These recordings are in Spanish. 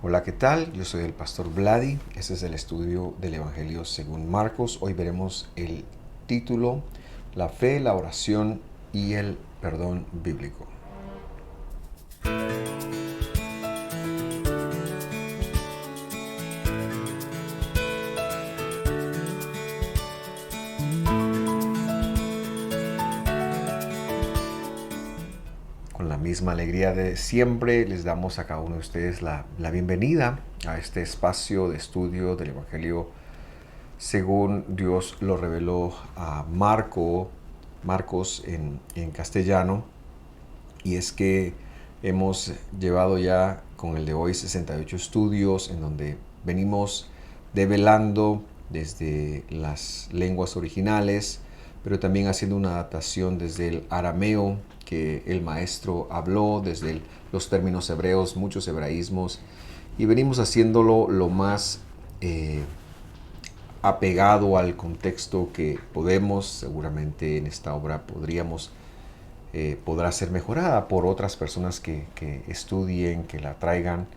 Hola, ¿qué tal? Yo soy el pastor Vladi. Este es el estudio del Evangelio según Marcos. Hoy veremos el título, la fe, la oración y el perdón bíblico. Con la misma alegría de siempre, les damos a cada uno de ustedes la bienvenida a este espacio de estudio del Evangelio según Dios lo reveló a Marcos en castellano. Y es que hemos llevado ya con el de hoy 68 estudios en donde venimos develando desde las lenguas originales, pero también haciendo una adaptación desde el arameo que el maestro habló, desde los términos hebreos, muchos hebraísmos, y venimos haciéndolo lo más apegado al contexto que podemos. Seguramente en esta obra podrá ser mejorada por otras personas que estudien, que la traigan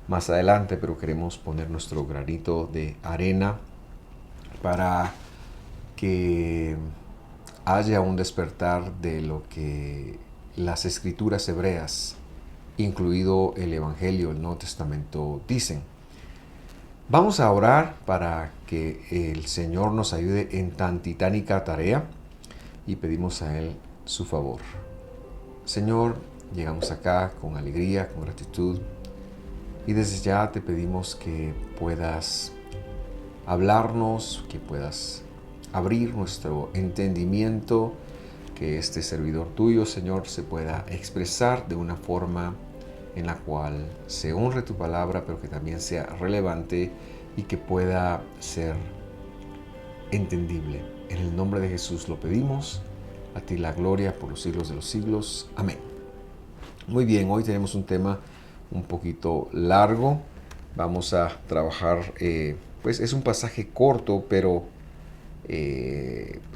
más adelante, pero queremos poner nuestro granito de arena para que haya un despertar de lo que las escrituras hebreas, incluido el Evangelio, el Nuevo Testamento, dicen. Vamos a orar para que el Señor nos ayude en tan titánica tarea y pedimos a Él su favor. Señor, llegamos acá con alegría, con gratitud, y desde ya te pedimos que puedas hablarnos, que puedas abrir nuestro entendimiento, que este servidor tuyo, Señor, se pueda expresar de una forma en la cual se honre tu palabra, pero que también sea relevante y que pueda ser entendible. En el nombre de Jesús lo pedimos. A ti la gloria por los siglos de los siglos. Amén. Muy bien, hoy tenemos un tema un poquito largo. Vamos a trabajar, pues es un pasaje corto, pero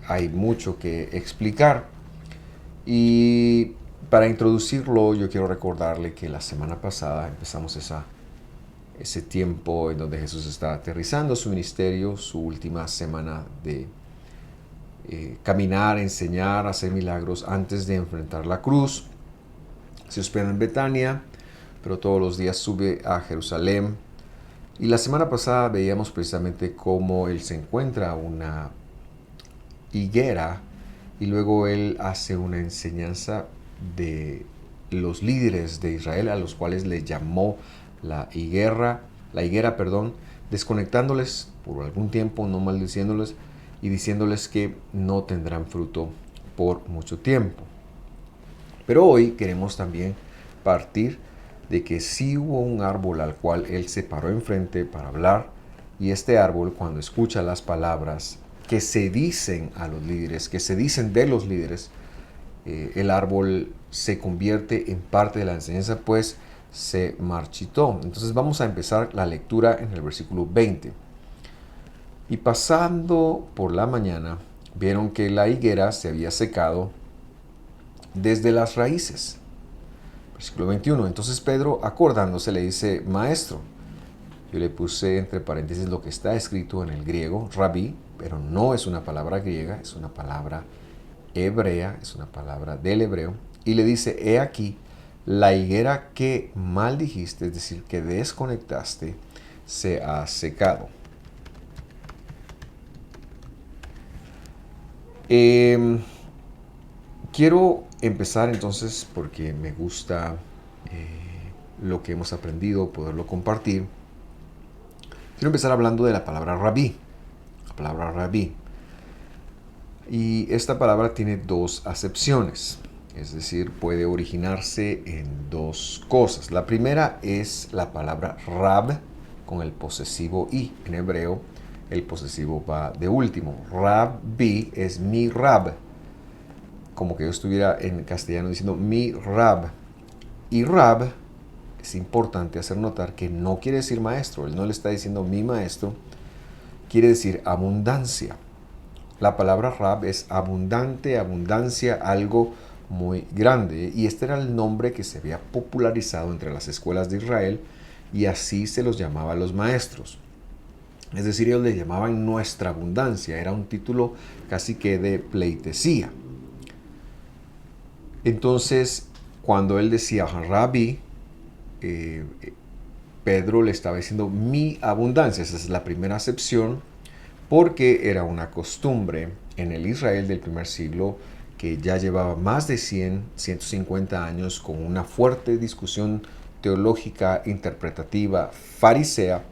hay mucho que explicar. Y para introducirlo, yo quiero recordarle que la semana pasada empezamos ese tiempo en donde Jesús está aterrizando su ministerio, su última semana de caminar, enseñar, hacer milagros antes de enfrentar la cruz. Se hospeda en Betania, pero todos los días sube a Jerusalén. Y la semana pasada veíamos precisamente cómo él se encuentra una higuera y luego él hace una enseñanza de los líderes de Israel, a los cuales le llamó la higuera, desconectándoles por algún tiempo, no maldiciéndoles y diciéndoles que no tendrán fruto por mucho tiempo. Pero hoy queremos también partir de que sí hubo un árbol al cual él se paró enfrente para hablar, y este árbol, cuando escucha las palabras que se dicen a los líderes, que se dicen de los líderes, el árbol se convierte en parte de la enseñanza, pues se marchitó. Entonces vamos a empezar la lectura en el versículo 20. Y pasando por la mañana, vieron que la higuera se había secado desde las raíces. Versículo 21. Entonces Pedro, acordándose, le dice: Maestro. Yo le puse entre paréntesis lo que está escrito en el griego, rabí, pero no es una palabra griega, es una palabra hebrea, es una palabra del hebreo. Y le dice: he aquí, la higuera que maldijiste, es decir, que desconectaste, se ha secado. Quiero empezar entonces, porque me gusta lo que hemos aprendido, poderlo compartir. Quiero empezar hablando de la palabra rabí. La palabra rabí. Y esta palabra tiene dos acepciones. Es decir, puede originarse en dos cosas. La primera es la palabra rab con el posesivo i. En hebreo, el posesivo va de último. Rabbi es mi rab. Como que yo estuviera en castellano diciendo mi rab. Y rab, es importante hacer notar que no quiere decir maestro. Él no le está diciendo mi maestro. Quiere decir abundancia. La palabra rab es abundante, abundancia, algo muy grande. Y este era el nombre que se había popularizado entre las escuelas de Israel y así se los llamaba a los maestros. Es decir, ellos le llamaban nuestra abundancia, era un título casi que de pleitesía. Entonces, cuando él decía Rabí, Pedro le estaba diciendo mi abundancia. Esa es la primera acepción, porque era una costumbre en el Israel del primer siglo que ya llevaba más de 150 años con una fuerte discusión teológica, interpretativa, farisea,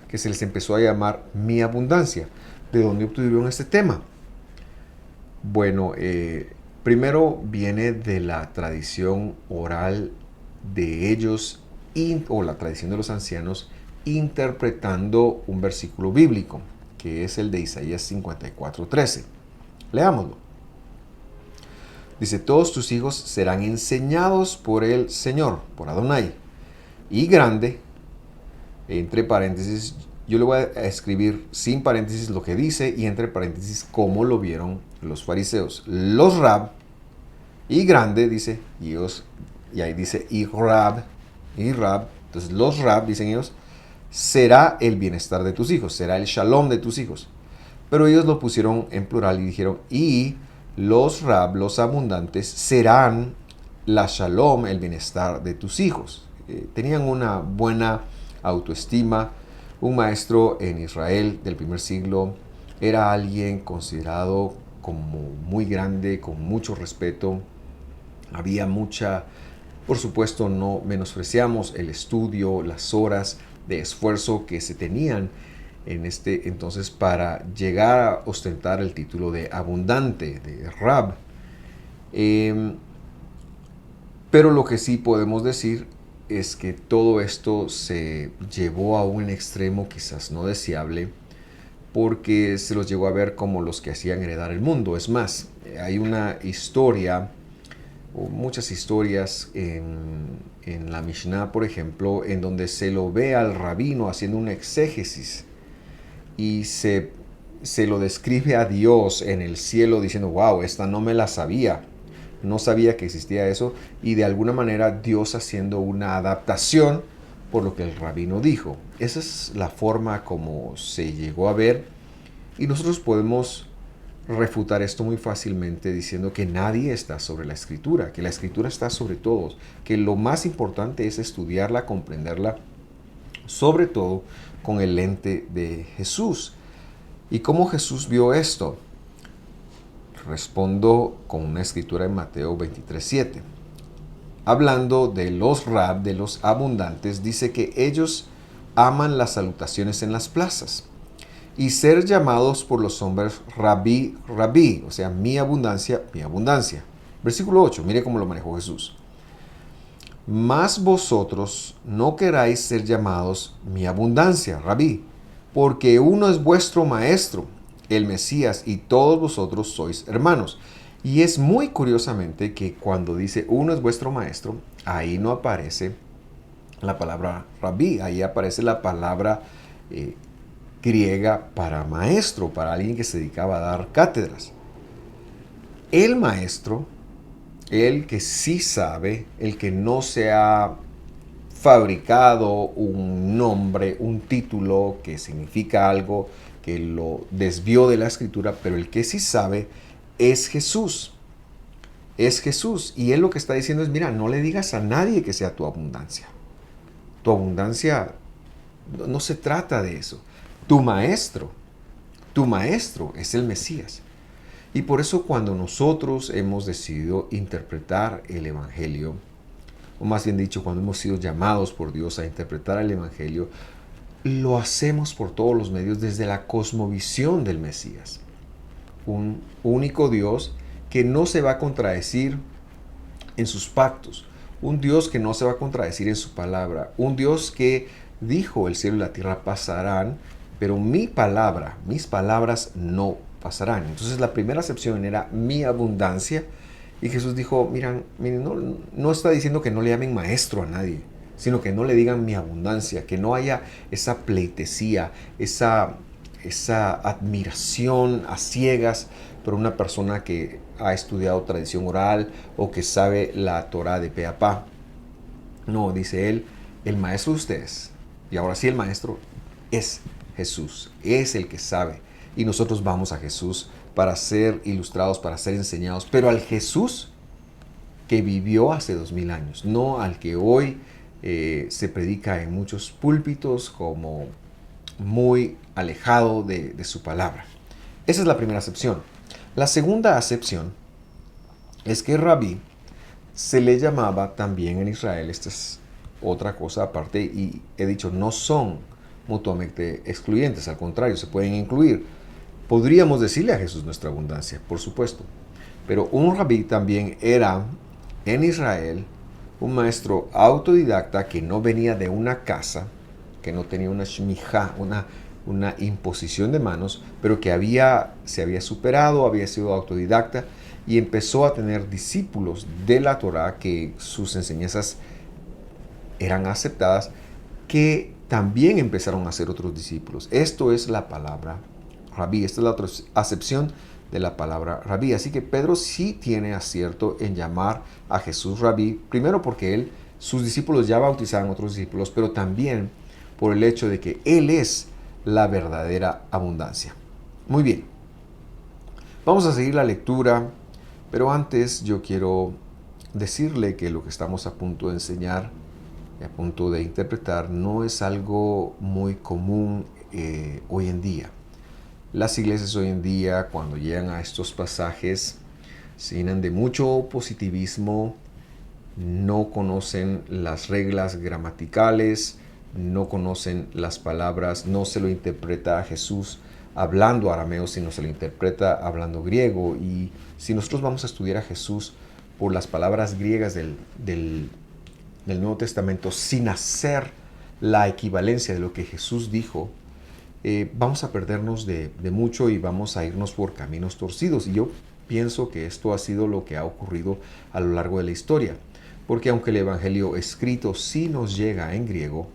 que se les empezó a llamar mi abundancia. ¿De dónde obtuvieron este tema? Bueno, primero viene de la tradición oral de ellos o la tradición de los ancianos interpretando un versículo bíblico, que es el de Isaías 54:13. Leámoslo. Dice, todos tus hijos serán enseñados por el Señor, por Adonai, y grande, entre paréntesis, yo le voy a escribir sin paréntesis lo que dice y entre paréntesis cómo lo vieron los fariseos. Los rab, y grande, dice, y ahí dice, y rab, entonces los rab, dicen ellos, será el bienestar de tus hijos, será el shalom de tus hijos. Pero ellos lo pusieron en plural y dijeron, y los rab, los abundantes, serán la shalom, el bienestar de tus hijos. Tenían una buena autoestima. Un maestro en Israel del primer siglo era alguien considerado como muy grande, con mucho respeto. Había mucha, por supuesto, no menospreciamos el estudio, las horas de esfuerzo que se tenían en este entonces para llegar a ostentar el título de abundante, de Rab. Pero lo que sí podemos decir es que todo esto se llevó a un extremo quizás no deseable, porque se los llegó a ver como los que hacían heredar el mundo. Es más, hay una historia, o muchas historias en la Mishnah, por ejemplo, en donde se lo ve al rabino haciendo un exégesis y se lo describe a Dios en el cielo diciendo, wow, esta no me la sabía. No sabía que existía eso, y de alguna manera Dios haciendo una adaptación por lo que el rabino dijo. Esa es la forma como se llegó a ver, y nosotros podemos refutar esto muy fácilmente diciendo que nadie está sobre la escritura, que la escritura está sobre todos, que lo más importante es estudiarla, comprenderla, sobre todo con el lente de Jesús. ¿Y cómo Jesús vio esto? Respondo con una escritura en Mateo 23:7. Hablando de los rab, de los abundantes, dice que ellos aman las salutaciones en las plazas y ser llamados por los hombres rabí, rabí, o sea, mi abundancia, mi abundancia. Versículo 8, mire cómo lo manejó Jesús. Mas vosotros no queráis ser llamados mi abundancia, rabí, porque uno es vuestro maestro, el Mesías, y todos vosotros sois hermanos. Y es muy curiosamente que cuando dice uno es vuestro maestro, ahí no aparece la palabra rabí, ahí aparece la palabra griega para maestro, para alguien que se dedicaba a dar cátedras. El maestro, el que sí sabe, el que no se ha fabricado un nombre, un título que significa algo, que lo desvió de la escritura, pero el que sí sabe es Jesús. Es Jesús. Y él lo que está diciendo es, mira, no le digas a nadie que sea tu abundancia. Tu abundancia no se trata de eso. Tu maestro es el Mesías. Y por eso cuando nosotros hemos decidido interpretar el Evangelio, o más bien dicho, cuando hemos sido llamados por Dios a interpretar el Evangelio, lo hacemos por todos los medios desde la cosmovisión del Mesías. Un único Dios que no se va a contradecir en sus pactos. Un Dios que no se va a contradecir en su palabra. Un Dios que dijo, el cielo y la tierra pasarán, pero mis palabras no pasarán. Entonces la primera acepción era mi abundancia. Y Jesús dijo, miren, no está diciendo que no le llamen maestro a nadie, sino que no le digan mi abundancia, que no haya esa pleitesía, esa admiración a ciegas por una persona que ha estudiado tradición oral o que sabe la Torá de pe a pa. No, dice él, el maestro de ustedes, Y ahora sí, el maestro es Jesús, es el que sabe. Y nosotros vamos a Jesús para ser ilustrados, para ser enseñados, pero al Jesús que vivió hace 2000 años, no al que hoy se predica en muchos púlpitos como muy alejado de su palabra. Esa es la primera acepción. La segunda acepción es que Rabí se le llamaba también en Israel, esta es otra cosa aparte, y he dicho, no son mutuamente excluyentes, al contrario, se pueden incluir. Podríamos decirle a Jesús nuestra abundancia, por supuesto, pero un rabí también era en Israel un maestro autodidacta que no venía de una casa, que no tenía una shmijá, una imposición de manos, pero que se había superado, había sido autodidacta y empezó a tener discípulos de la Torá, que sus enseñanzas eran aceptadas, que también empezaron a ser otros discípulos. Esto es la palabra rabí, esta es la otra acepción de la palabra rabí. Así que Pedro sí tiene acierto en llamar a Jesús rabí, primero porque sus discípulos ya bautizaban a otros discípulos, pero también por el hecho de que él es la verdadera abundancia. Muy bien, vamos a seguir la lectura, pero antes yo quiero decirle que lo que estamos a punto de enseñar y a punto de interpretar no es algo muy común hoy en día. Las iglesias hoy en día, cuando llegan a estos pasajes, se llenan de mucho positivismo, no conocen las reglas gramaticales, no conocen las palabras, no se lo interpreta a Jesús hablando arameo, sino se lo interpreta hablando griego. Y si nosotros vamos a estudiar a Jesús por las palabras griegas del Nuevo Testamento, sin hacer la equivalencia de lo que Jesús dijo, vamos a perdernos de mucho y vamos a irnos por caminos torcidos. Y yo pienso que esto ha sido lo que ha ocurrido a lo largo de la historia. Porque aunque el Evangelio escrito sí nos llega en griego,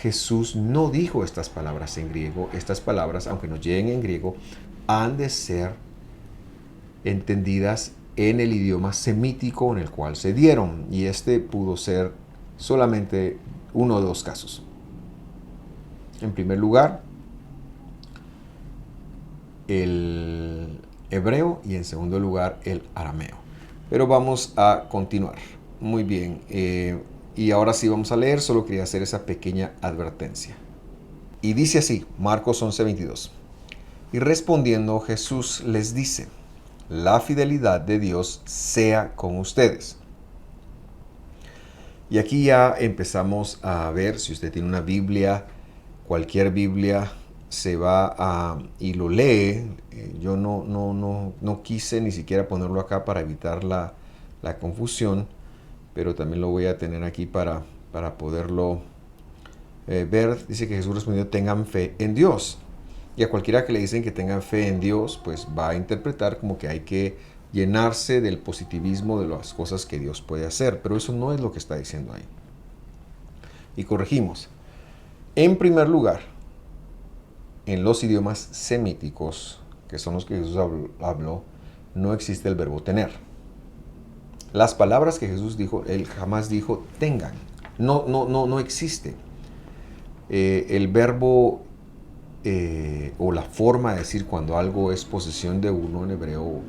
Jesús no dijo estas palabras en griego. Estas palabras, aunque nos lleguen en griego, han de ser entendidas en el idioma semítico en el cual se dieron. Y este pudo ser solamente uno de dos casos. En primer lugar, el hebreo, y en segundo lugar el arameo. Pero vamos a continuar. Muy bien, y ahora sí vamos a leer, solo quería hacer esa pequeña advertencia. Y dice así, Marcos 11:22. Y respondiendo Jesús les dice, la fidelidad de Dios sea con ustedes. Y aquí ya empezamos a ver, si usted tiene una Biblia, cualquier Biblia, se va y lo lee. Yo no quise ni siquiera ponerlo acá para evitar la confusión, pero también lo voy a tener aquí para poderlo ver. Dice que Jesús respondió, tengan fe en Dios. Y a cualquiera que le dicen que tengan fe en Dios, pues va a interpretar como que hay que llenarse del positivismo de las cosas que Dios puede hacer. Pero eso no es lo que está diciendo ahí. Y corregimos. En primer lugar, en los idiomas semíticos, que son los que Jesús habló, no existe el verbo tener. Las palabras que Jesús dijo, él jamás dijo tengan. No existe. El verbo o la forma de decir cuando algo es posesión de uno en hebreo,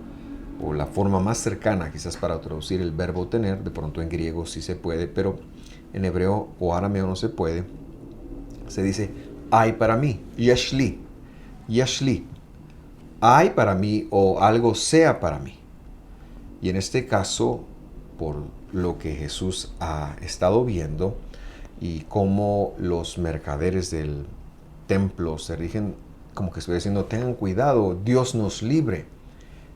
o la forma más cercana quizás para traducir el verbo tener, de pronto en griego sí se puede, pero en hebreo o arameo no se puede. Se dice hay para mí, yeshli, yeshli, hay para mí o algo sea para mí. Y en este caso, por lo que Jesús ha estado viendo y cómo los mercaderes del templo se rigen, como que estoy diciendo, tengan cuidado, Dios nos libre,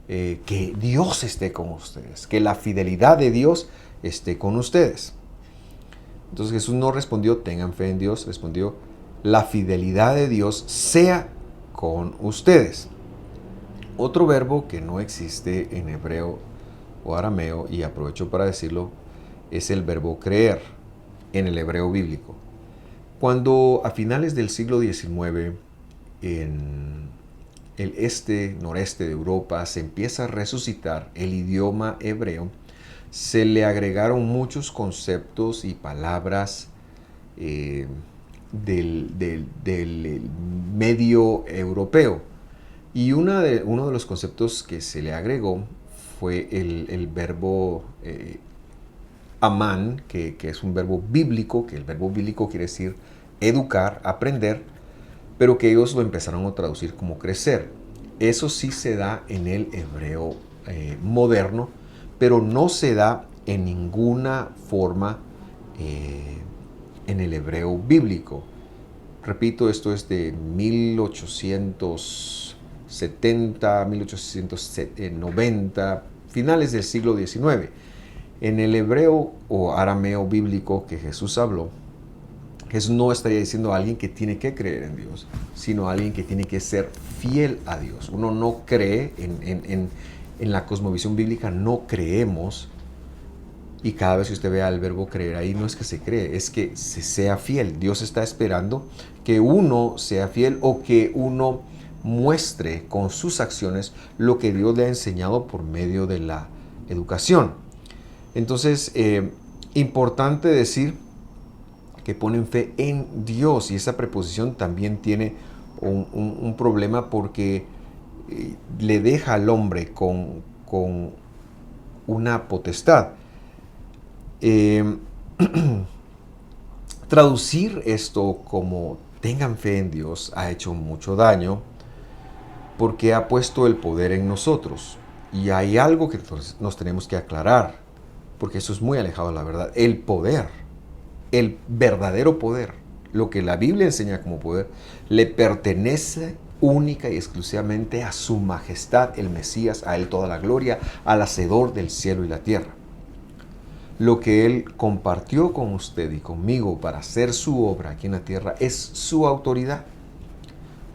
que Dios esté con ustedes, que la fidelidad de Dios esté con ustedes. Entonces Jesús no respondió, tengan fe en Dios, respondió, la fidelidad de Dios sea con ustedes. Otro verbo que no existe en hebreo o arameo, y aprovecho para decirlo, es el verbo creer en el hebreo bíblico. Cuando a finales del siglo XIX en el noreste de Europa se empieza a resucitar el idioma hebreo, se le agregaron muchos conceptos y palabras del medio europeo. Y uno de los conceptos que se le agregó fue el verbo amán, que es un verbo bíblico, que el verbo bíblico quiere decir educar, aprender, pero que ellos lo empezaron a traducir como crecer. Eso sí se da en el hebreo moderno, pero no se da en ninguna forma en el hebreo bíblico. Repito, esto es de 1870, 1890, finales del siglo XIX. En el hebreo o arameo bíblico que Jesús habló, Jesús no estaría diciendo a alguien que tiene que creer en Dios, sino a alguien que tiene que ser fiel a Dios. Uno no cree en la cosmovisión bíblica, no creemos. Y cada vez que usted vea el verbo creer ahí, no es que se cree, es que se sea fiel. Dios está esperando que uno sea fiel o que uno muestre con sus acciones lo que Dios le ha enseñado por medio de la educación. Entonces, importante decir que ponen fe en Dios, y esa preposición también tiene un problema porque le deja al hombre con una potestad. Traducir esto como tengan fe en Dios ha hecho mucho daño porque ha puesto el poder en nosotros. Y hay algo que nos tenemos que aclarar, porque eso es muy alejado de la verdad. El poder, el verdadero poder, lo que la Biblia enseña como poder, le pertenece única y exclusivamente a su majestad, el Mesías, a Él toda la gloria, al Hacedor del cielo y la tierra. Lo que Él compartió con usted y conmigo para hacer su obra aquí en la tierra es su autoridad,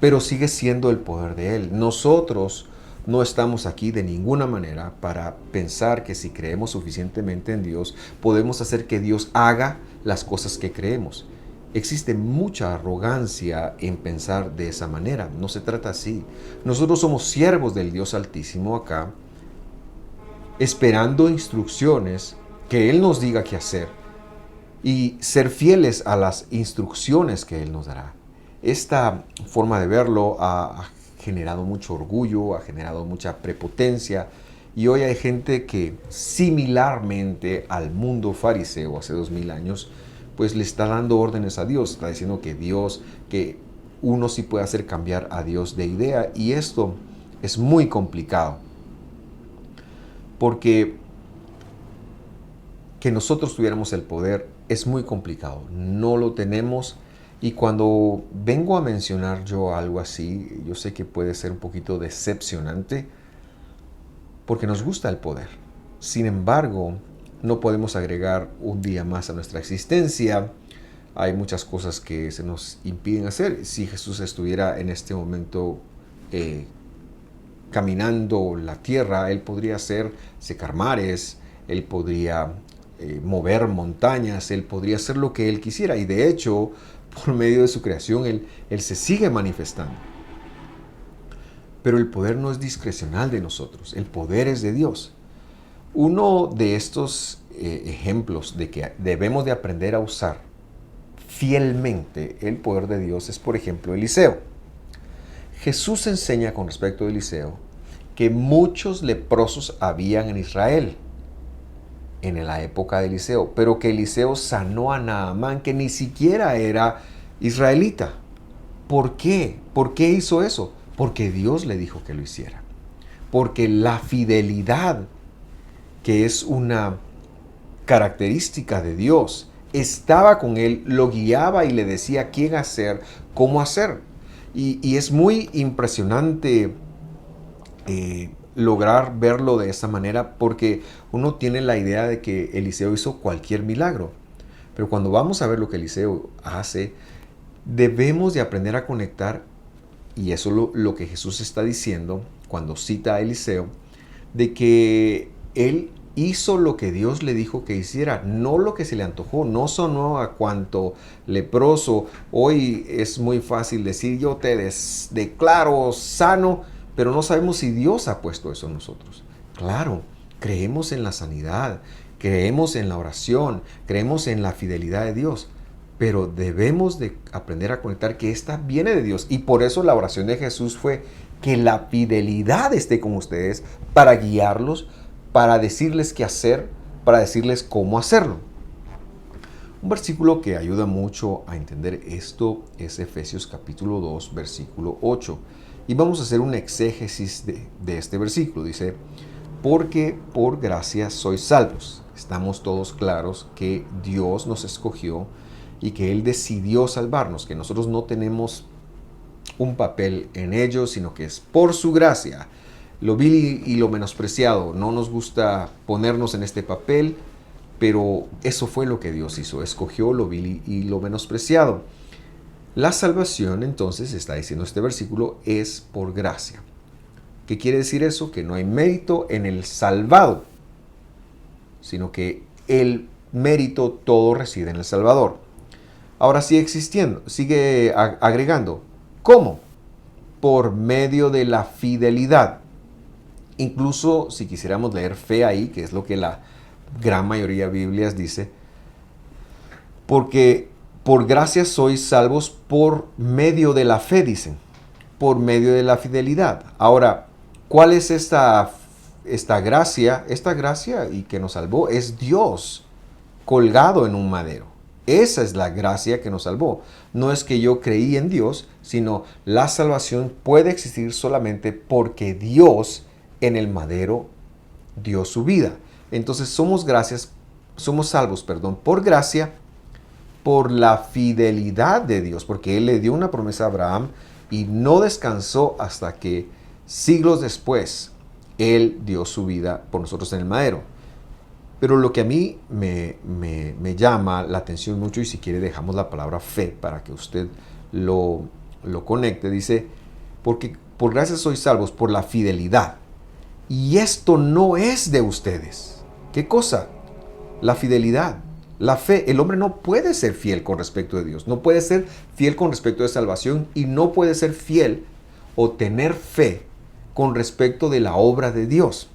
pero sigue siendo el poder de Él. Nosotros no estamos aquí de ninguna manera para pensar que si creemos suficientemente en Dios, podemos hacer que Dios haga las cosas que creemos. Existe mucha arrogancia en pensar de esa manera. No se trata así. Nosotros somos siervos del Dios Altísimo acá, esperando instrucciones que Él nos diga qué hacer y ser fieles a las instrucciones que Él nos dará. Esta forma de verlo ha generado mucho orgullo, ha generado mucha prepotencia, y hoy hay gente que similarmente al mundo fariseo hace 2000 años, pues le está dando órdenes a Dios, está diciendo que Dios, que uno sí puede hacer cambiar a Dios de idea, y esto es muy complicado, porque que nosotros tuviéramos el poder es muy complicado, no lo tenemos. Y cuando vengo a mencionar yo algo así, yo sé que puede ser un poquito decepcionante porque nos gusta el poder. Sin embargo, no podemos agregar un día más a nuestra existencia. Hay muchas cosas que se nos impiden hacer. Si Jesús estuviera en este momento caminando la tierra, Él podría secar mares, Él podría mover montañas, Él podría hacer lo que Él quisiera. Y de hecho, por medio de su creación, Él se sigue manifestando. Pero el poder no es discrecional de nosotros, el poder es de Dios. Uno de estos ejemplos de que debemos de aprender a usar fielmente el poder de Dios es, por ejemplo, Eliseo. Jesús enseña con respecto a Eliseo que muchos leprosos habían en Israel en la época de Eliseo, pero que Eliseo sanó a Naamán, que ni siquiera era israelita. ¿Por qué? ¿Por qué hizo eso? Porque Dios le dijo que lo hiciera. Porque la fidelidad, que es una característica de Dios, estaba con él, lo guiaba y le decía qué hacer, cómo hacer. Y es muy impresionante lograr verlo de esa manera, porque uno tiene la idea de que Eliseo hizo cualquier milagro. Pero cuando vamos a ver lo que Eliseo hace, debemos de aprender a conectar, y eso es lo que Jesús está diciendo cuando cita a Eliseo, de que él hizo lo que Dios le dijo que hiciera, no lo que se le antojó, no sonó a cuanto leproso. Hoy es muy fácil decir yo te declaro sano, pero no sabemos si Dios ha puesto eso en nosotros. Claro, creemos en la sanidad, creemos en la oración, creemos en la fidelidad de Dios, pero debemos de aprender a conectar que esta viene de Dios. Y por eso la oración de Jesús fue que la fidelidad esté con ustedes para guiarlos, para decirles qué hacer, para decirles cómo hacerlo. Un versículo que ayuda mucho a entender esto es Efesios capítulo 2, versículo 8. Y vamos a hacer un exégesis de este versículo. Dice, porque por gracia sois salvos. Estamos todos claros que Dios nos escogió y que Él decidió salvarnos, que nosotros no tenemos un papel en ello, sino que es por su gracia. Lo vil y lo menospreciado, no nos gusta ponernos en este papel, pero eso fue lo que Dios hizo, escogió lo vil y lo menospreciado. La salvación, entonces, está diciendo este versículo, es por gracia. ¿Qué quiere decir eso? Que no hay mérito en el salvado, sino que el mérito todo reside en el Salvador. Ahora sigue existiendo, sigue agregando. ¿Cómo? Por medio de la fidelidad. Incluso si quisiéramos leer fe ahí, que es lo que la gran mayoría de Biblias dice, porque por gracia sois salvos por medio de la fe, dicen, por medio de la fidelidad. Ahora, ¿cuál es esta gracia? Esta gracia y que nos salvó es Dios colgado en un madero. Esa es la gracia que nos salvó. No es que yo creí en Dios, sino la salvación puede existir solamente porque Dios en el madero dio su vida. Entonces somos salvos, por gracia, por la fidelidad de Dios, porque Él le dio una promesa a Abraham y no descansó hasta que siglos después Él dio su vida por nosotros en el madero. Pero lo que a mí me llama la atención mucho, y si quiere dejamos la palabra fe para que usted lo conecte, dice, porque por gracia sois salvos por la fidelidad. Y esto no es de ustedes. ¿Qué cosa? La fidelidad, la fe. El hombre no puede ser fiel con respecto de Dios, no puede ser fiel con respecto de salvación y no puede ser fiel o tener fe con respecto de la obra de Dios.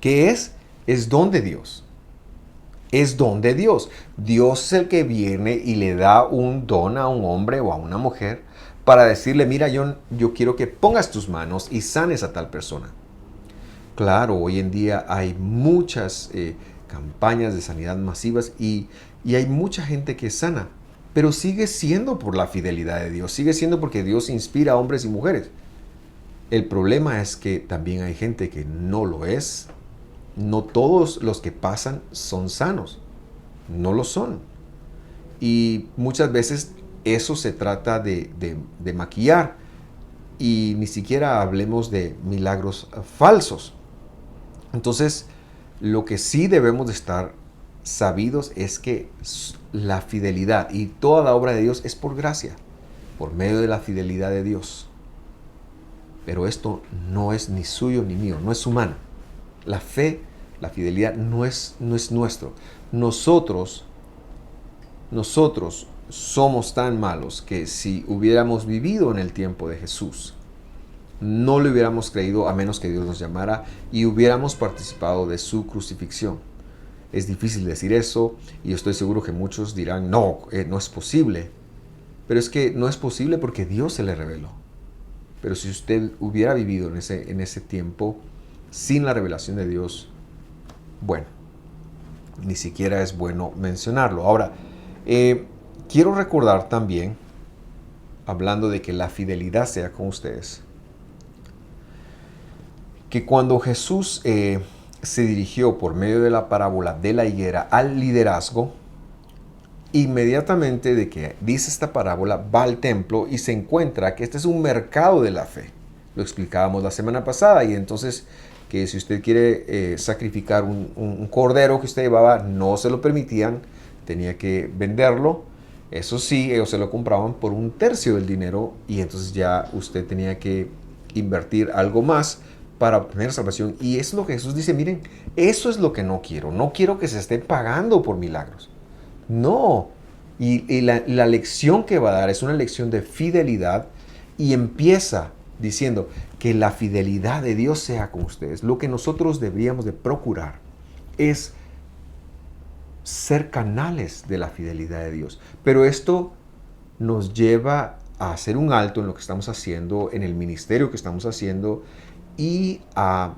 ¿Qué es? Es don de Dios. Es don de Dios. Dios es el que viene y le da un don a un hombre o a una mujer para decirle, mira, yo quiero que pongas tus manos y sanes a tal persona. Claro, hoy en día hay muchas campañas de sanidad masivas y hay mucha gente que es sana, pero sigue siendo por la fidelidad de Dios, sigue siendo porque Dios inspira a hombres y mujeres. El problema es que también hay gente que no lo es. No todos los que pasan son sanos, no lo son. Y muchas veces eso se trata de maquillar y ni siquiera hablemos de milagros falsos. Entonces, lo que sí debemos de estar sabidos es que la fidelidad y toda la obra de Dios es por gracia, por medio de la fidelidad de Dios. Pero esto no es ni suyo ni mío, no es humano. La fe, la fidelidad no es nuestro. Nosotros somos tan malos que si hubiéramos vivido en el tiempo de Jesús, no le hubiéramos creído a menos que Dios nos llamara y hubiéramos participado de su crucifixión. Es difícil decir eso y yo estoy seguro que muchos dirán, no es posible. Pero es que no es posible porque Dios se le reveló. Pero si usted hubiera vivido en ese tiempo sin la revelación de Dios, bueno, ni siquiera es bueno mencionarlo. Ahora, quiero recordar también, hablando de que la fidelidad sea con ustedes, que cuando Jesús se dirigió por medio de la parábola de la higuera al liderazgo, inmediatamente de que dice esta parábola, va al templo y se encuentra que este es un mercado de la fe. Lo explicábamos la semana pasada y entonces que si usted quiere sacrificar un cordero que usted llevaba, no se lo permitían, tenía que venderlo. Eso sí, ellos se lo compraban por 1/3 del dinero y entonces ya usted tenía que invertir algo más para obtener salvación. Y es lo que Jesús dice, miren, eso es lo que no quiero que se esté pagando por milagros. No, y la lección que va a dar es una lección de fidelidad y empieza diciendo que la fidelidad de Dios sea con ustedes. Lo que nosotros deberíamos de procurar es ser canales de la fidelidad de Dios. Pero esto nos lleva a hacer un alto en lo que estamos haciendo, en el ministerio que estamos haciendo y a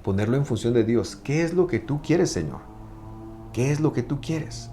ponerlo en función de Dios. ¿Qué es lo que tú quieres, Señor? ¿Qué es lo que tú quieres?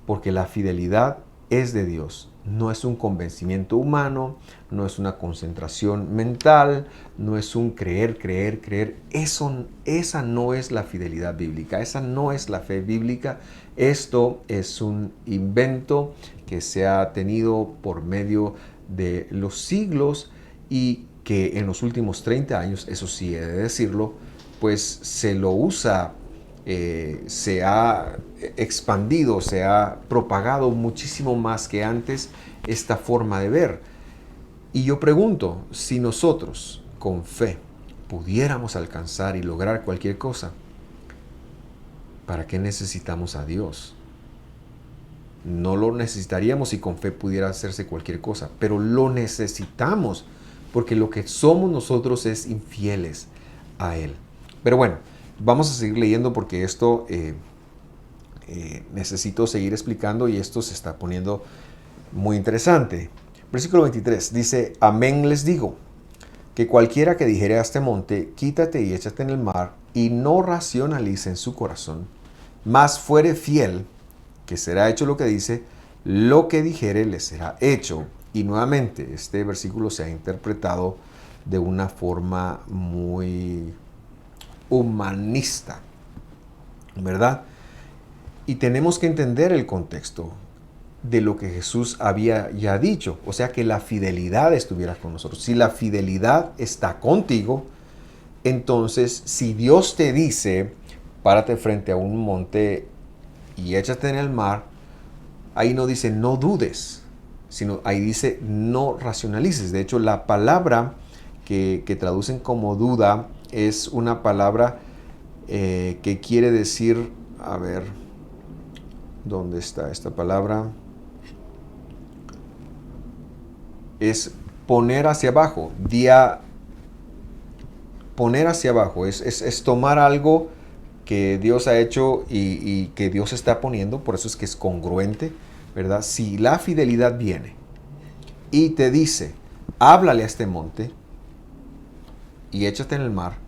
Porque la fidelidad es de Dios. No es un convencimiento humano, no es una concentración mental, no es un creer, creer, creer. Esa no es la fidelidad bíblica, esa no es la fe bíblica. Esto es un invento que se ha tenido por medio de los siglos y que en los últimos 30 años, eso sí he de decirlo, pues se lo usa, se ha expandido, se ha propagado muchísimo más que antes esta forma de ver. Y yo pregunto, si nosotros con fe pudiéramos alcanzar y lograr cualquier cosa, ¿para qué necesitamos a Dios? No lo necesitaríamos si con fe pudiera hacerse cualquier cosa, pero lo necesitamos porque lo que somos nosotros es infieles a Él. Pero bueno, vamos a seguir leyendo porque esto necesito seguir explicando y esto se está poniendo muy interesante. Versículo 23 dice, amén les digo, que cualquiera que dijere a este monte, quítate y échate en el mar, y no racionalice en su corazón, mas fuere fiel, que será hecho lo que dice, lo que dijere le será hecho. Y nuevamente, este versículo se ha interpretado de una forma muy humanista, ¿verdad? Y tenemos que entender el contexto de lo que Jesús había ya dicho, o sea, que la fidelidad estuviera con nosotros. Si la fidelidad está contigo, entonces si Dios te dice, párate frente a un monte y échate en el mar, ahí no dice no dudes, sino ahí dice no racionalices. De hecho, la palabra que traducen como duda es una palabra que quiere decir, a ver, ¿dónde está esta palabra? Es poner hacia abajo, poner hacia abajo, es tomar algo que Dios ha hecho y que Dios está poniendo, por eso es que es congruente, ¿verdad? Si la fidelidad viene y te dice, háblale a este monte y échate en el mar,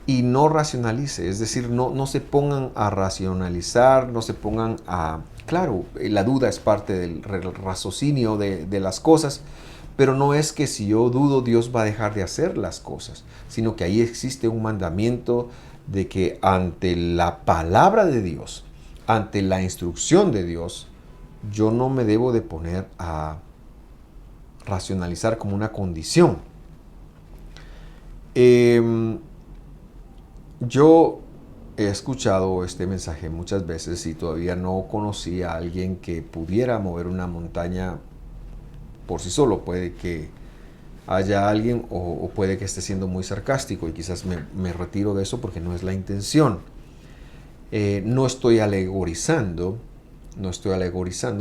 y no racionalice, es decir, no se pongan a racionalizar, no se pongan a... Claro, la duda es parte del raciocinio de las cosas, pero no es que si yo dudo Dios va a dejar de hacer las cosas, sino que ahí existe un mandamiento de que ante la palabra de Dios, ante la instrucción de Dios, yo no me debo de poner a racionalizar como una condición. Yo he escuchado este mensaje muchas veces y todavía no conocí a alguien que pudiera mover una montaña por sí solo. Puede que haya alguien o puede que esté siendo muy sarcástico y quizás me retiro de eso porque no es la intención. No estoy alegorizando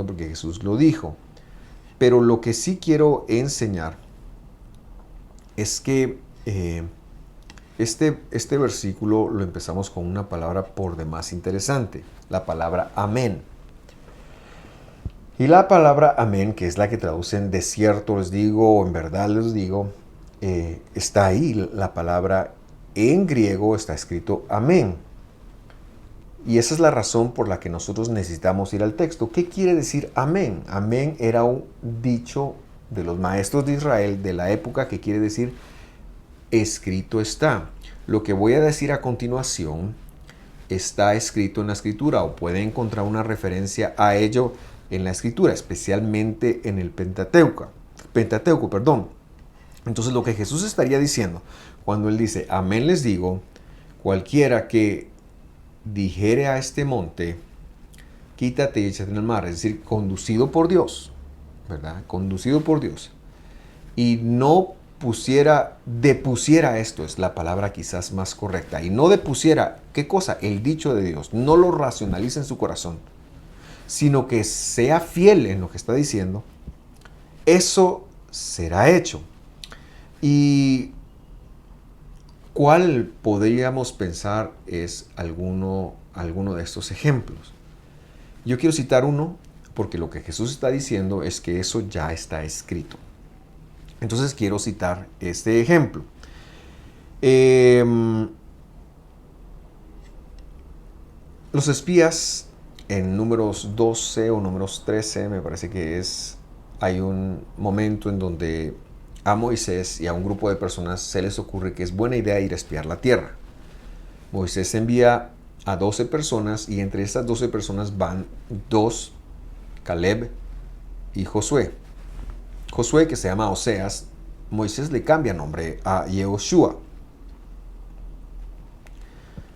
porque Jesús lo dijo. Pero lo que sí quiero enseñar es que este versículo lo empezamos con una palabra por demás interesante, la palabra amén. Y la palabra amén, que es la que traducen de cierto les digo o en verdad les digo, está ahí. La palabra en griego está escrito amén. Y esa es la razón por la que nosotros necesitamos ir al texto. ¿Qué quiere decir amén? Amén era un dicho de los maestros de Israel de la época que quiere decir escrito está. Lo que voy a decir a continuación está escrito en la escritura o puede encontrar una referencia a ello en la escritura, especialmente en el Pentateuco. Entonces lo que Jesús estaría diciendo cuando él dice, amén les digo, cualquiera que dijere a este monte, quítate y échate en el mar, es decir, conducido por Dios, ¿verdad? Conducido por Dios. Y no depusiera, esto es la palabra quizás más correcta, y no depusiera, ¿qué cosa? El dicho de Dios, no lo racionalice en su corazón, sino que sea fiel en lo que está diciendo, eso será hecho. Y ¿Cuál podríamos pensar es alguno de estos ejemplos? Yo quiero citar uno porque lo que Jesús está diciendo es que eso ya está escrito. Entonces quiero citar este ejemplo. Los espías en Números 12 o Números 13, me parece que hay un momento en donde a Moisés y a un grupo de personas se les ocurre que es buena idea ir a espiar la tierra. Moisés envía a 12 personas y entre estas 12 personas van dos, Caleb y Josué. Josué, que se llama Oseas, Moisés le cambia nombre a Yehoshua.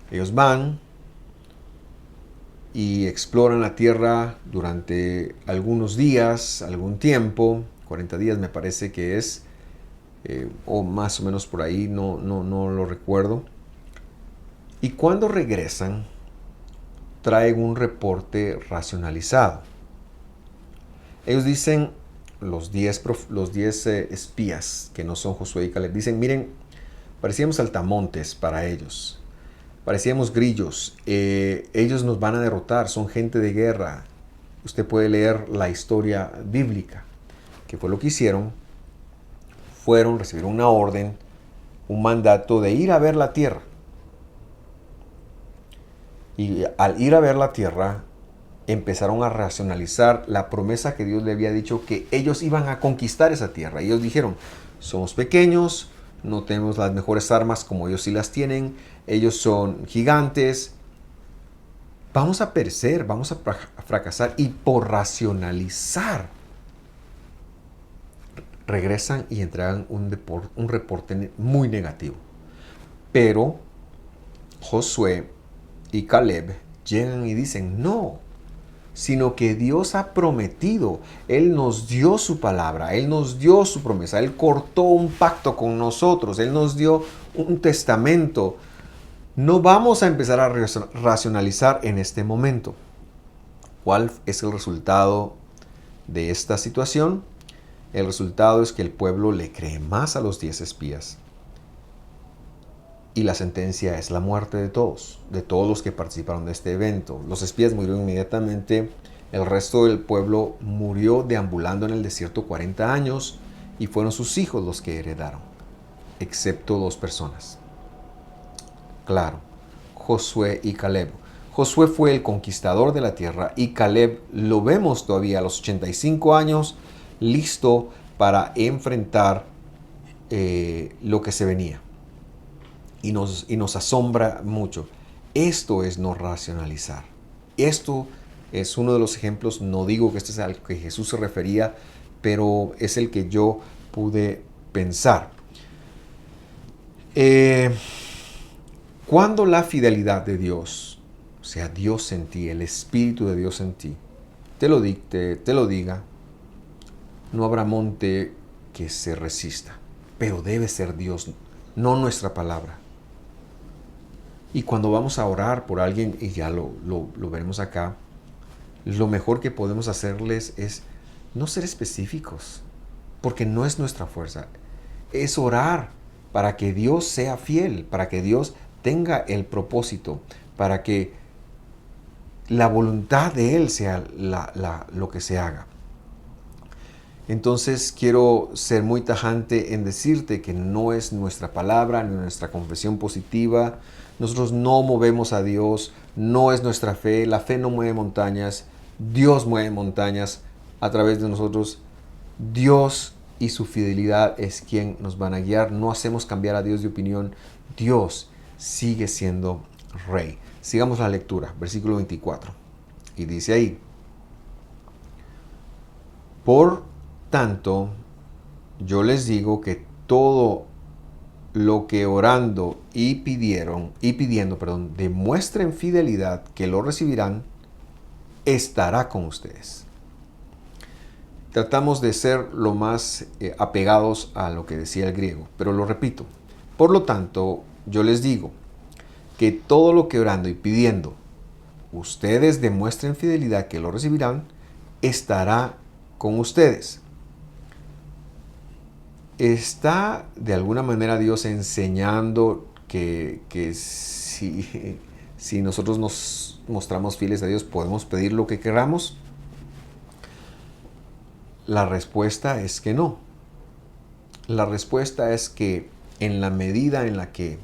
Ellos van y exploran la tierra durante algunos días, algún tiempo, 40 días me parece que es, o más o menos por ahí, no lo recuerdo. Y cuando regresan, traen un reporte racionalizado. Ellos dicen, los 10 espías, que no son Josué y Caleb, dicen, miren, parecíamos saltamontes para ellos. Parecíamos grillos. Ellos nos van a derrotar. Son gente de guerra. Usted puede leer la historia bíblica. ¿Qué fue lo que hicieron? Recibieron una orden, un mandato de ir a ver la tierra. Y al ir a ver la tierra, empezaron a racionalizar la promesa que Dios le había dicho que ellos iban a conquistar esa tierra. Ellos dijeron, somos pequeños, no tenemos las mejores armas como ellos sí las tienen, ellos son gigantes, vamos a perecer, vamos a fracasar. Y por racionalizar, regresan y entregan un reporte muy negativo. Pero Josué y Caleb llegan y dicen, no, sino que Dios ha prometido, Él nos dio su palabra, Él nos dio su promesa, Él cortó un pacto con nosotros, Él nos dio un testamento. No vamos a empezar a racionalizar en este momento. ¿Cuál es el resultado de esta situación? El resultado es que el pueblo le cree más a los 10 espías. Y la sentencia es la muerte de todos los que participaron de este evento. Los espías murieron inmediatamente, el resto del pueblo murió deambulando en el desierto 40 años y fueron sus hijos los que heredaron, excepto 2 personas. Claro, Josué y Caleb. Josué fue el conquistador de la tierra y Caleb lo vemos todavía a los 85 años, listo para enfrentar lo que se venía. Y nos asombra mucho. Esto es no racionalizar. Esto es uno de los ejemplos, no digo que este es al que Jesús se refería, pero es el que yo pude pensar. Cuando la fidelidad de Dios, o sea, Dios en ti, el Espíritu de Dios en ti, te lo dicte, te lo diga, no habrá monte que se resista, pero debe ser Dios, no nuestra palabra. Y cuando vamos a orar por alguien, y ya lo veremos acá, lo mejor que podemos hacerles es no ser específicos, porque no es nuestra fuerza. Es orar para que Dios sea fiel, para que Dios tenga el propósito, para que la voluntad de Él sea lo que se haga. Entonces quiero ser muy tajante en decirte que no es nuestra palabra ni nuestra confesión positiva. Nosotros no movemos a Dios, no es nuestra fe. La fe no mueve montañas, Dios mueve montañas a través de nosotros. Dios y su fidelidad es quien nos van a guiar. No hacemos cambiar a Dios de opinión. Dios sigue siendo Rey. Sigamos la lectura, versículo 24. Y dice ahí, por tanto, yo les digo que todo lo que orando y pidiendo, demuestren fidelidad, que lo recibirán, estará con ustedes. Tratamos de ser lo más apegados a lo que decía el griego, pero lo repito. Por lo tanto, yo les digo que todo lo que orando y pidiendo ustedes demuestren fidelidad, que lo recibirán, estará con ustedes. ¿Está de alguna manera Dios enseñando que si nosotros nos mostramos fieles a Dios, podemos pedir lo que queramos. La respuesta es que no. La respuesta es que en la medida en la que,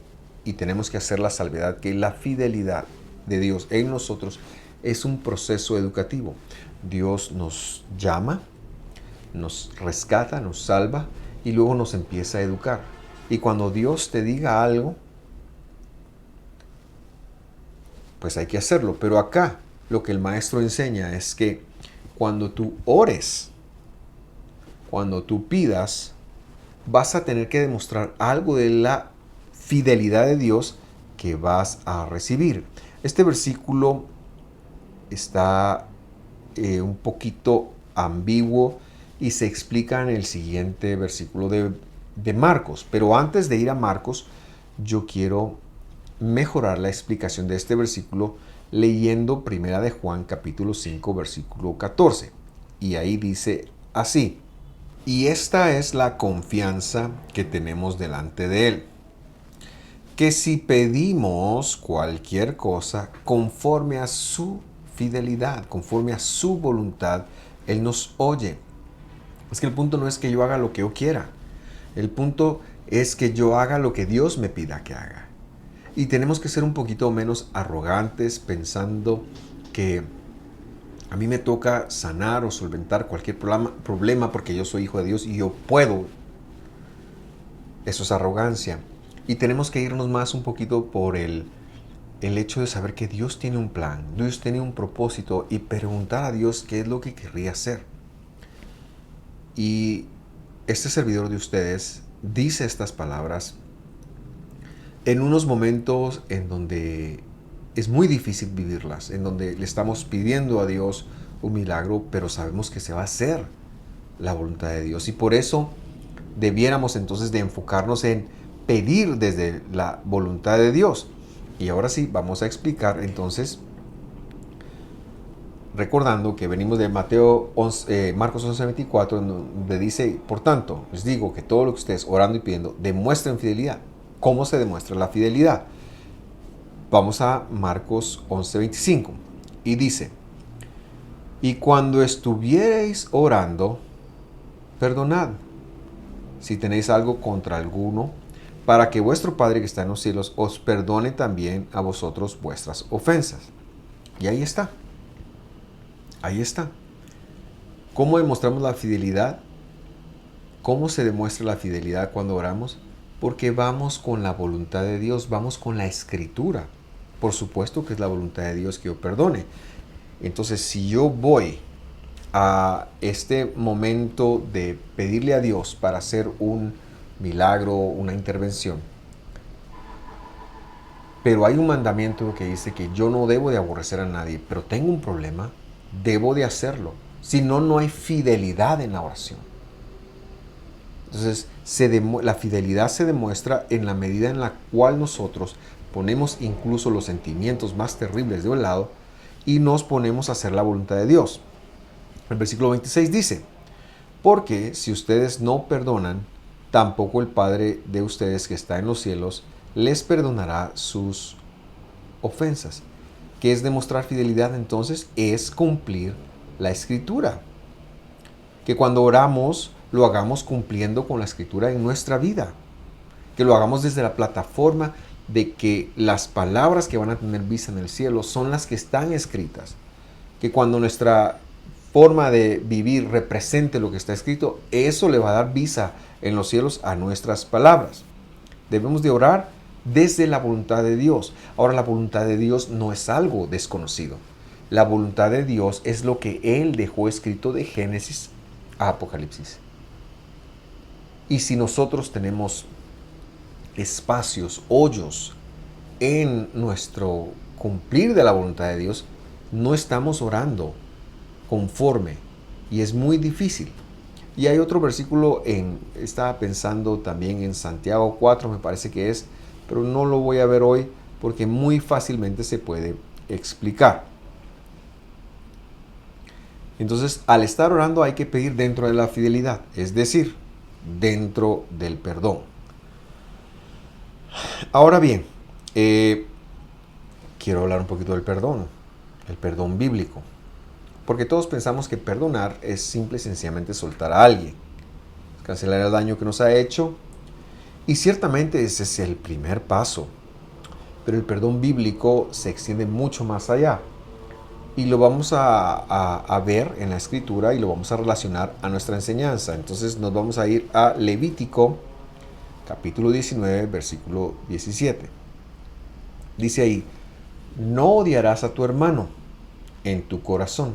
y tenemos que hacer la salvedad, que la fidelidad de Dios en nosotros es un proceso educativo. Dios nos llama, nos rescata, nos salva y luego nos empieza a educar. Y cuando Dios te diga algo, pues hay que hacerlo. Pero acá lo que el maestro enseña es que cuando tú ores, cuando tú pidas, vas a tener que demostrar algo de la fidelidad de Dios que vas a recibir. Este versículo está un poquito ambiguo y se explica en el siguiente versículo de Marcos. Pero antes de ir a Marcos, yo quiero mejorar la explicación de este versículo leyendo Primera de Juan capítulo 5 versículo 14. Y ahí dice así: y esta es la confianza que tenemos delante de Él, que si pedimos cualquier cosa conforme a su fidelidad, conforme a su voluntad, Él nos oye. Es que el punto no es que yo haga lo que yo quiera. El punto es que yo haga lo que Dios me pida que haga. Y tenemos que ser un poquito menos arrogantes pensando que a mí me toca sanar o solventar cualquier problema porque yo soy hijo de Dios y yo puedo. Eso es arrogancia. Y tenemos que irnos más un poquito por el hecho de saber que Dios tiene un plan, Dios tiene un propósito y preguntar a Dios qué es lo que querría hacer. Y este servidor de ustedes dice estas palabras en unos momentos en donde es muy difícil vivirlas, en donde le estamos pidiendo a Dios un milagro, pero sabemos que se va a hacer la voluntad de Dios. Y por eso debiéramos entonces de enfocarnos en pedir desde la voluntad de Dios. Y ahora sí, vamos a explicar entonces, recordando que venimos de Marcos 11:24, donde dice: por tanto, les digo que todo lo que ustedes orando y pidiendo, demuestren fidelidad. ¿Cómo se demuestra la fidelidad? Vamos a Marcos 11:25 y dice: y cuando estuviereis orando, perdonad si tenéis algo contra alguno, para que vuestro Padre que está en los cielos os perdone también a vosotros vuestras ofensas. Y ahí está. Ahí está. ¿Cómo demostramos la fidelidad? ¿Cómo se demuestra la fidelidad cuando oramos? Porque vamos con la voluntad de Dios, vamos con la Escritura. Por supuesto que es la voluntad de Dios que yo perdone. Entonces, si yo voy a este momento de pedirle a Dios para hacer un milagro, una intervención, pero hay un mandamiento que dice que yo no debo de aborrecer a nadie, pero tengo un problema, debo de hacerlo. Si no, no hay fidelidad en la oración. Entonces, la fidelidad se demuestra en la medida en la cual nosotros ponemos incluso los sentimientos más terribles de un lado y nos ponemos a hacer la voluntad de Dios. El versículo 26 dice: porque si ustedes no perdonan, tampoco el Padre de ustedes que está en los cielos les perdonará sus ofensas. ¿Qué es demostrar fidelidad entonces? Es cumplir la Escritura. Que cuando oramos lo hagamos cumpliendo con la Escritura en nuestra vida. Que lo hagamos desde la plataforma de que las palabras que van a tener vista en el cielo son las que están escritas. Que cuando nuestra forma de vivir represente lo que está escrito, eso le va a dar visa en los cielos a nuestras palabras. Debemos de orar desde la voluntad de Dios. Ahora, la voluntad de Dios no es algo desconocido. La voluntad de Dios es lo que Él dejó escrito de Génesis a Apocalipsis. Y si nosotros tenemos espacios, hoyos en nuestro cumplir de la voluntad de Dios, no estamos orando conforme y es muy difícil. Y hay otro versículo, estaba pensando también en Santiago 4, me parece que es, pero no lo voy a ver hoy porque muy fácilmente se puede explicar. Entonces, al estar orando hay que pedir dentro de la fidelidad, es decir, dentro del perdón. Ahora bien, quiero hablar un poquito del perdón, el perdón bíblico. Porque todos pensamos que perdonar es simple y sencillamente soltar a alguien, cancelar el daño que nos ha hecho. Y ciertamente ese es el primer paso. Pero el perdón bíblico se extiende mucho más allá. Y lo vamos a ver en la escritura y lo vamos a relacionar a nuestra enseñanza. Entonces nos vamos a ir a Levítico capítulo 19, versículo 17. Dice ahí, no odiarás a tu hermano en tu corazón.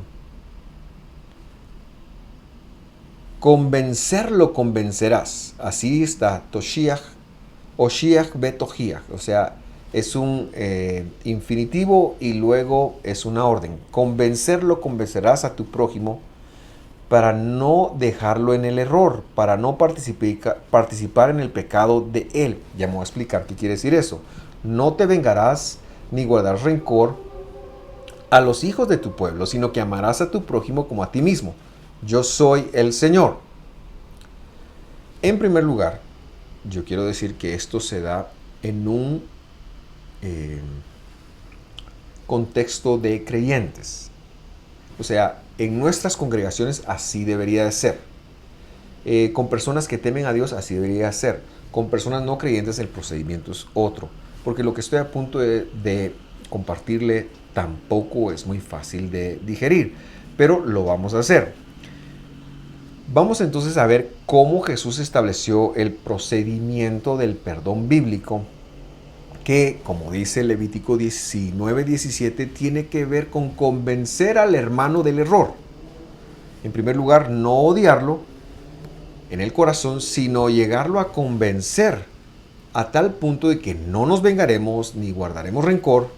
Convencerlo convencerás. Así está, Toshiach, Oshiach betojiach. O sea, es un infinitivo y luego es una orden. Convencerlo convencerás a tu prójimo para no dejarlo en el error, para no participar en el pecado de él. Ya me voy a explicar qué quiere decir eso. No te vengarás ni guardarás rencor a los hijos de tu pueblo, sino que amarás a tu prójimo como a ti mismo. Yo soy el Señor. En primer lugar, yo quiero decir que esto se da en un contexto de creyentes. O sea, en nuestras congregaciones así debería de ser. Con personas que temen a Dios así debería de ser. Con personas no creyentes el procedimiento es otro. Porque lo que estoy a punto de compartirle tampoco es muy fácil de digerir. Pero lo vamos a hacer. Vamos entonces a ver cómo Jesús estableció el procedimiento del perdón bíblico, que, como dice Levítico 19:17, tiene que ver con convencer al hermano del error. En primer lugar, no odiarlo en el corazón, sino llegarlo a convencer a tal punto de que no nos vengaremos ni guardaremos rencor,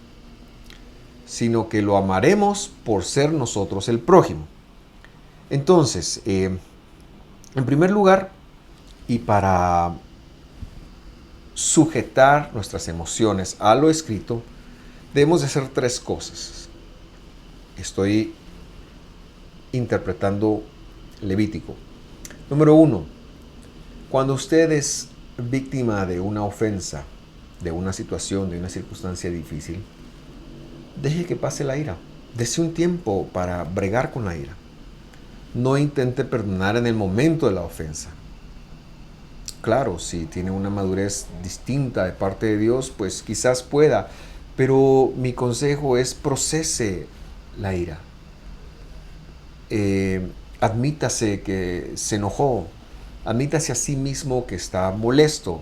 sino que lo amaremos por ser nosotros el prójimo. Entonces, en primer lugar, y para sujetar nuestras emociones a lo escrito, debemos de hacer tres cosas. Estoy interpretando Levítico. Número 1. Cuando usted es víctima de una ofensa, de una situación, de una circunstancia difícil, deje que pase la ira. Dese un tiempo para bregar con la ira. No intente perdonar en el momento de la ofensa. Claro, si tiene una madurez distinta de parte de Dios, pues quizás pueda. Pero mi consejo es procese la ira. Admítase que se enojó. Admítase a sí mismo que está molesto.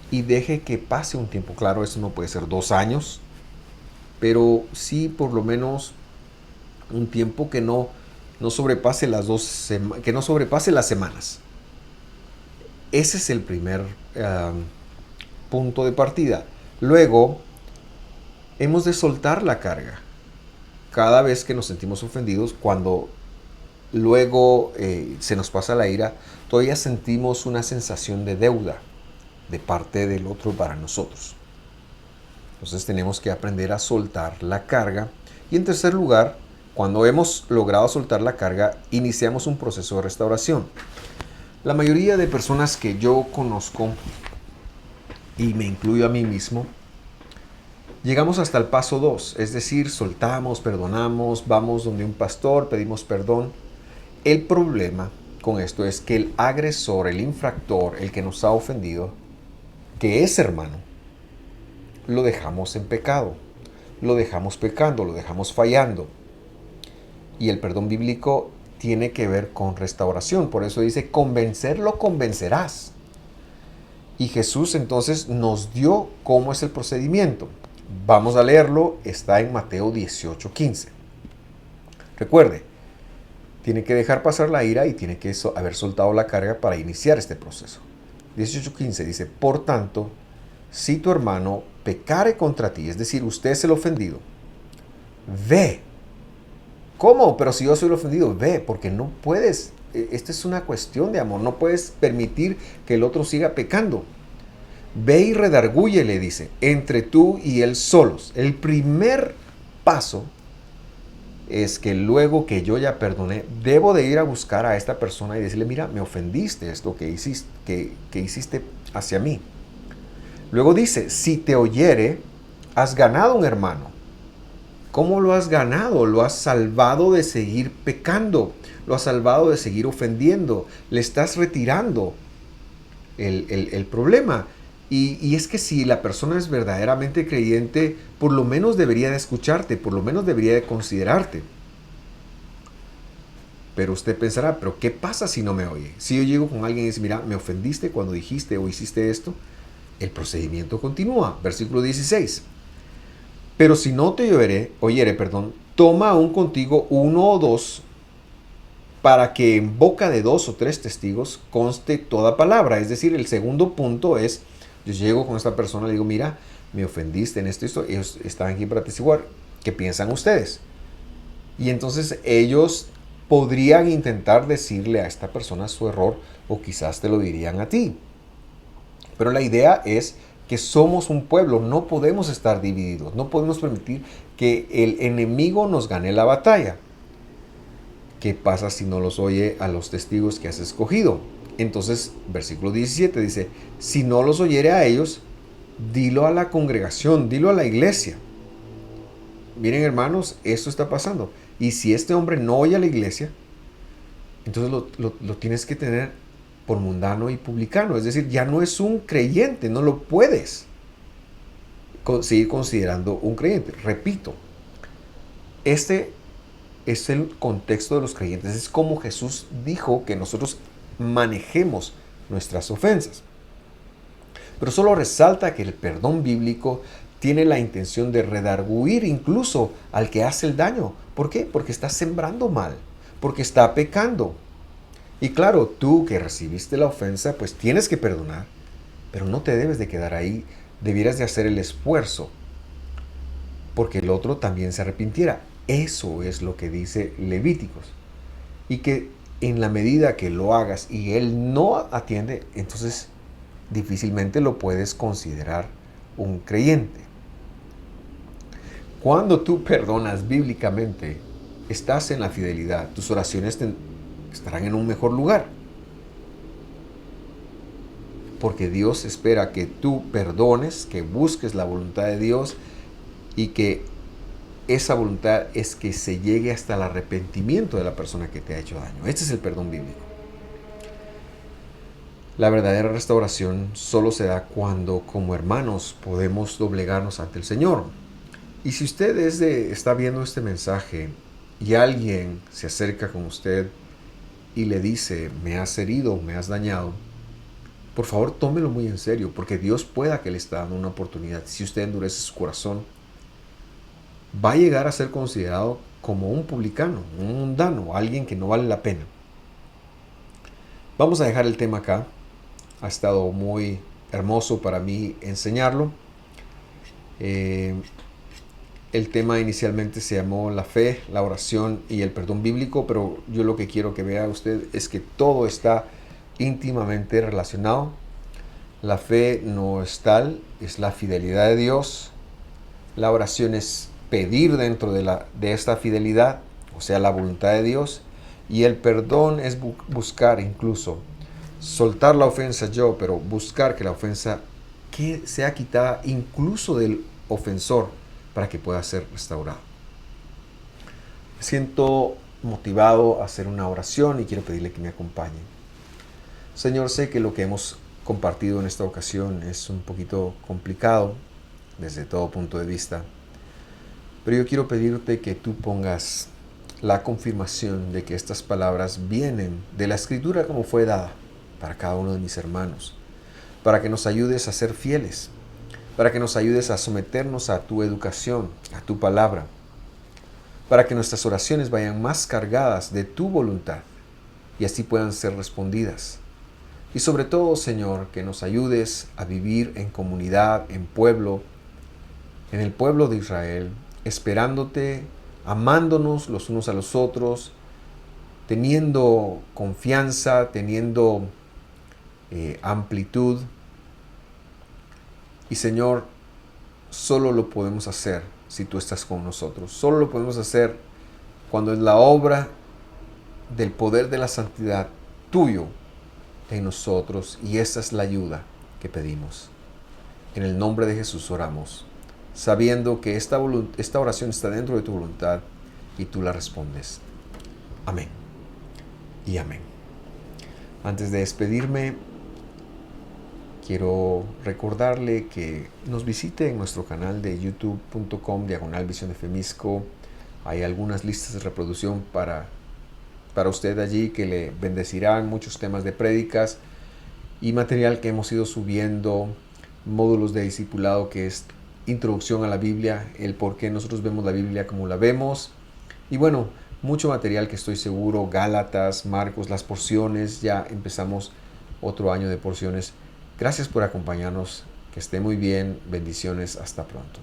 Y deje que pase un tiempo. Claro, eso no puede ser 2 años. Pero sí por lo menos un tiempo que no sobrepase que no sobrepase las semanas. Ese es el primer punto de partida. Luego, hemos de soltar la carga. Cada vez que nos sentimos ofendidos, cuando luego se nos pasa la ira, todavía sentimos una sensación de deuda de parte del otro para nosotros. Entonces tenemos que aprender a soltar la carga. Y en tercer lugar, cuando hemos logrado soltar la carga, iniciamos un proceso de restauración. La mayoría de personas que yo conozco, y me incluyo a mí mismo, llegamos hasta el paso 2, es decir, soltamos, perdonamos, vamos donde un pastor, pedimos perdón. El problema con esto es que el agresor, el infractor, el que nos ha ofendido, que es hermano, lo dejamos en pecado, lo dejamos pecando, lo dejamos fallando. Y el perdón bíblico tiene que ver con restauración. Por eso dice, convencerlo convencerás. Y Jesús entonces nos dio cómo es el procedimiento. Vamos a leerlo, está en Mateo 18:15. Recuerde, tiene que dejar pasar la ira y tiene que haber soltado la carga para iniciar este proceso. 18:15 dice, por tanto, si tu hermano pecare contra ti, es decir, usted es el ofendido, ve. ¿Cómo? Pero si yo soy el ofendido, ve, porque no puedes. Esta es una cuestión de amor. No puedes permitir que el otro siga pecando. Ve y redargúyele, dice, entre tú y él solos. El primer paso es que luego que yo ya perdoné, debo de ir a buscar a esta persona y decirle, mira, me ofendiste esto que hiciste hacia mí. Luego dice, si te oyere, has ganado un hermano. ¿Cómo lo has ganado? Lo has salvado de seguir pecando, lo has salvado de seguir ofendiendo, le estás retirando el problema. Y es que si la persona es verdaderamente creyente, por lo menos debería de escucharte, por lo menos debería de considerarte. Pero usted pensará, ¿pero qué pasa si no me oye? Si yo llego con alguien y dice, mira, me ofendiste cuando dijiste o hiciste esto, el procedimiento continúa. Versículo 16. Pero si no te oyere, toma aún contigo uno o dos, para que en boca de dos o tres testigos conste toda palabra. Es decir, el segundo punto es, yo llego con esta persona y le digo, mira, me ofendiste en esto, ellos están aquí para atestiguar. ¿Qué piensan ustedes? Y entonces ellos podrían intentar decirle a esta persona su error, o quizás te lo dirían a ti. Pero la idea es que somos un pueblo, no podemos estar divididos, no podemos permitir que el enemigo nos gane la batalla. ¿Qué pasa si no los oye a los testigos que has escogido? Entonces, versículo 17 dice, si no los oyere a ellos, dilo a la congregación, dilo a la iglesia. Miren, hermanos, esto está pasando. Y si este hombre no oye a la iglesia, entonces lo tienes que tener por mundano y publicano. Es decir, ya no es un creyente, no lo puedes seguir considerando un creyente. Repito, este es el contexto de los creyentes. Es como Jesús dijo que nosotros manejemos nuestras ofensas. Pero solo resalta que el perdón bíblico tiene la intención de redarguir incluso al que hace el daño. ¿Por qué? Porque está sembrando mal, porque está pecando. Y claro, tú que recibiste la ofensa, pues tienes que perdonar, pero no te debes de quedar ahí. Debieras de hacer el esfuerzo porque el otro también se arrepintiera. Eso es lo que dice Levíticos. Y que en la medida que lo hagas y él no atiende, entonces difícilmente lo puedes considerar un creyente. Cuando tú perdonas bíblicamente, estás en la fidelidad. Tus oraciones estarán en un mejor lugar. Porque Dios espera que tú perdones, que busques la voluntad de Dios y que esa voluntad es que se llegue hasta el arrepentimiento de la persona que te ha hecho daño. Este es el perdón bíblico. La verdadera restauración solo se da cuando como hermanos podemos doblegarnos ante el Señor. Y si usted está viendo este mensaje y alguien se acerca con usted y le dice, me has herido, me has dañado, por favor tómelo muy en serio, porque Dios pueda que le está dando una oportunidad. Si usted endurece su corazón, va a llegar a ser considerado como un publicano, un mundano, alguien que no vale la pena. Vamos a dejar el tema acá. Ha estado muy hermoso para mí enseñarlo. El tema inicialmente se llamó la fe, la oración y el perdón bíblico, pero yo lo que quiero que vea usted es que todo está íntimamente relacionado. La fe no es tal, es la fidelidad de Dios. La oración es pedir dentro de esta fidelidad, o sea, la voluntad de Dios. Y el perdón es buscar incluso, soltar la ofensa yo, pero buscar que la ofensa que sea quitada incluso del ofensor para que pueda ser restaurado. Me siento motivado a hacer una oración y quiero pedirle que me acompañe. Señor, sé que lo que hemos compartido en esta ocasión es un poquito complicado desde todo punto de vista, pero yo quiero pedirte que tú pongas la confirmación de que estas palabras vienen de la Escritura como fue dada para cada uno de mis hermanos, para que nos ayudes a ser fieles, para que nos ayudes a someternos a tu educación, a tu palabra, para que nuestras oraciones vayan más cargadas de tu voluntad y así puedan ser respondidas. Y sobre todo, Señor, que nos ayudes a vivir en comunidad, en pueblo, en el pueblo de Israel, esperándote, amándonos los unos a los otros, teniendo confianza, teniendo amplitud. Y Señor, solo lo podemos hacer si tú estás con nosotros. Solo lo podemos hacer cuando es la obra del poder de la santidad tuyo en nosotros, y esa es la ayuda que pedimos. En el nombre de Jesús oramos, sabiendo que esta oración está dentro de tu voluntad y tú la respondes. Amén y amén. Antes de despedirme, quiero recordarle que nos visite en nuestro canal de youtube.com/Visión de Femisco. Hay algunas listas de reproducción para usted allí que le bendecirán, muchos temas de prédicas y material que hemos ido subiendo, módulos de discipulado que es introducción a la Biblia, el por qué nosotros vemos la Biblia como la vemos. Y bueno, mucho material que estoy seguro, Gálatas, Marcos, las porciones, ya empezamos otro año de porciones. Gracias por acompañarnos, que esté muy bien, bendiciones, hasta pronto.